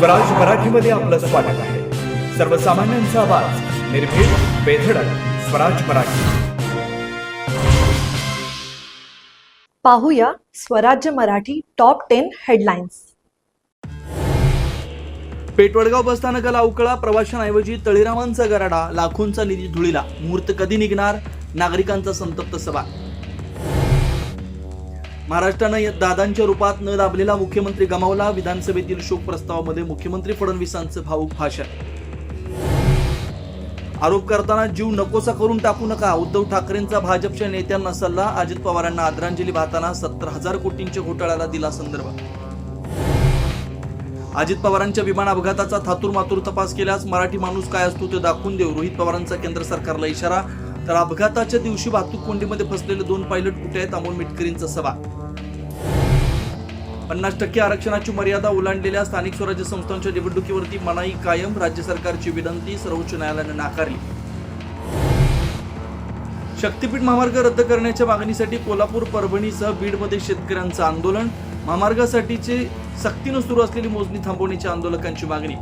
स्वराज मराठीमध्ये आपलं स्वागत आहे. सर्वसामान्यांचा आवाज, निर्भीड, बेधडक, स्वराज मराठी. पाहूया स्वराज्य मराठी टॉप 10 हेडलाईन्स. पेठवडगाव बसस्थानकाला अवकळा, प्रवाशांऐवजी तळीरामांचा गराडा, लाखोंचा निधी धुळीला, मुहूर्त कधी निघणार, नागरिकांचा संतप्त सभा. महाराष्ट्रानं दादांच्या रूपात न दाबलेला मुख्यमंत्री गमावला, विधानसभेतील शोक प्रस्तावामध्ये मुख्यमंत्री फडणवीसांचं भावुक भाषण. आरोप करताना जीव नकोसा करून टाकू नका, उद्धव ठाकरेंचा भाजपच्या नेत्यांना सल्ला, अजित पवारांना आदरांजली वाहताना 70,000 कोटींच्या घोटाळ्याला दिला संदर्भ. अजित पवारांच्या विमान अपघाताचा थातूरमातूर तपास केल्यास मराठी माणूस काय असतो ते दाखवून देऊ, रोहित पवारांचा केंद्र सरकारला इशारा. तर अपघाताच्या दिवशी वाहतूक कोंडीमध्ये फसलेले 2 पायलट कुठे आहेत, अमोल मिटकरींचा सभा. 50% आरक्षणाची मर्यादा ओलांडलेल्या स्थानिक स्वराज्य संस्थांच्या निवडणुकीवरती मनाई कायम, राज्य सरकारची विनंती सर्वोच्च न्यायालयाने नाकारली. शक्तीपीठ महामार्ग रद्द करण्याच्या मागणीसाठी कोल्हापूर, परभणीसह बीडमध्ये शेतकऱ्यांचं आंदोलन, महामार्गासाठीचे सक्तीनं सुरू असलेली मोजणी थांबवण्याची आंदोलकांची मागणी.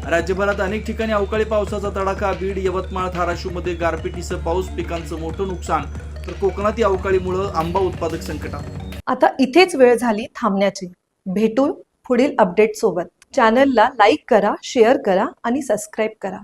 राज्यभरात अनेक ठिकाणी अवकाळी पावसाचा तडाखा, बीड, यवतमाळ, धाराशिवमध्ये गारपिटीसह पाऊस, पिकांचं मोठं नुकसान, तर कोकणातील अवकाळीमुळे आंबा उत्पादक संकटात. आता इथेच वेळ झाली थांबण्याची. भेटू पुढील अपडेट सोबत. चॅनलला लाईक करा, शेअर करा आणि सबस्क्राईब करा.